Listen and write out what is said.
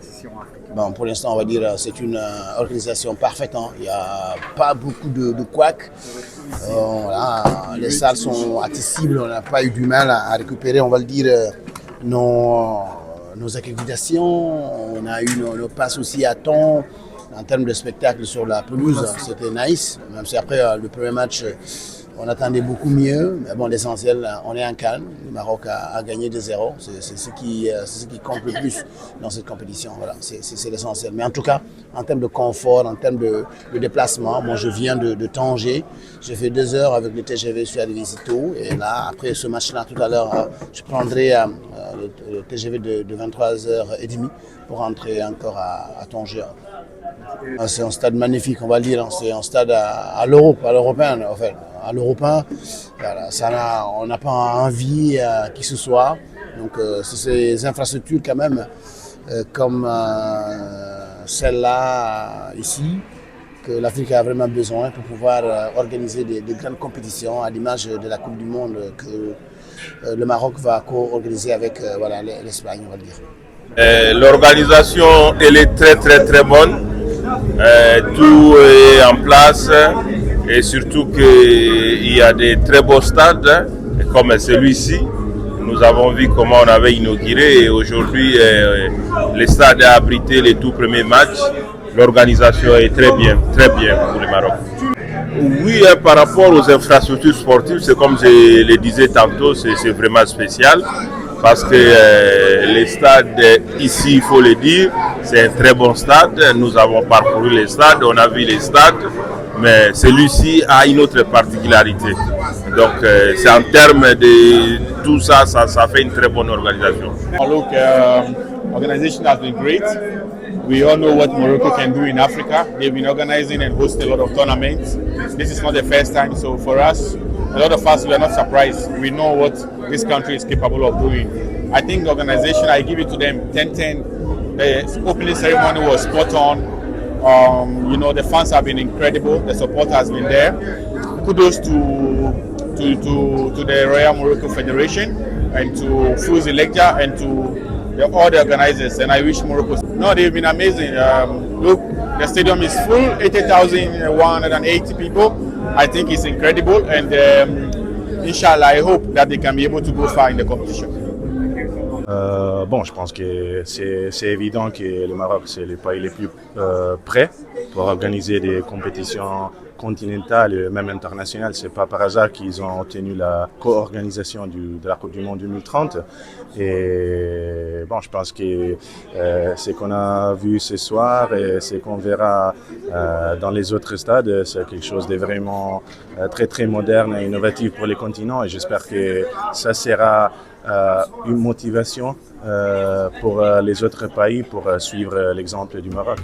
compétition africaine? Bon, pour l'instant, on va dire c'est une organisation parfaite. Hein. Il n'y a pas beaucoup de couacs. Voilà, les salles sont accessibles. On n'a pas eu du mal à récupérer, on va le dire, nos accréditations. On a eu nos passes aussi à temps. En termes de spectacle sur la pelouse, c'était nice. Même si après le premier match, on attendait beaucoup mieux. Mais bon, l'essentiel, on est en calme. Le Maroc a gagné 2-0. C'est ce qui compte le plus dans cette compétition. Voilà, c'est l'essentiel. Mais en tout cas, en termes de confort, en termes de déplacement, moi je viens de Tanger. J'ai fait 2 heures avec le TGV sur Visito. Et là, après ce match-là, tout à l'heure, je prendrai le TGV de 23h30 pour rentrer encore à Tanger. C'est un stade magnifique, on va le dire. C'est un stade à l'Europe, à l'européen. En fait. À l'européen, voilà, on n'a pas envie qui que ce soit. Donc, c'est ces infrastructures quand même, comme celle-là ici, que l'Afrique a vraiment besoin pour pouvoir organiser des grandes compétitions à l'image de la Coupe du Monde que le Maroc va co-organiser avec l'Espagne, on va le dire. L'organisation, elle est très bonne. Tout est en place et surtout qu'il y a des très beaux stades comme celui-ci. Nous avons vu comment on avait inauguré et aujourd'hui le stade a abrité les tout premiers matchs. L'organisation est très bien pour le Maroc. Oui, par rapport aux infrastructures sportives, c'est comme je le disais tantôt, c'est vraiment spécial. Parce que les stades ici, il faut le dire, c'est un très bon stade. Nous avons parcouru les stades, on a vu les stades, mais celui-ci a une autre particularité. Donc c'est en termes de tout ça, ça fait une très bonne organisation. Look, organization has been great. We all know what Morocco can do in Africa. They've been organizing and hosting a lot of tournaments. This is not the first time, so for us, a lot of us, we are not surprised. We know what this country is capable of doing. I think the organization, I give it to them 10-10. The opening ceremony was spot on. The fans have been incredible. The support has been there. Kudos to the Royal Morocco Federation and to Fouzi Lekja and to all the organizers. And I wish Morocco. No, they've been amazing. Look, the stadium is full, 80,180 people. I think it's incredible, and Inshallah, I hope that they can be able to go far in the competition. Je pense que c'est évident que le Maroc, c'est le pays le plus prêt pour organiser des compétitions continentales et même internationales. C'est pas par hasard qu'ils ont obtenu la co-organisation de la Coupe du Monde 2030. Et je pense que ce qu'on a vu ce soir et ce qu'on verra dans les autres stades, c'est quelque chose de vraiment très moderne et innovatif pour les continents. Et j'espère que ça sera une motivation pour les autres pays pour suivre l'exemple du Maroc.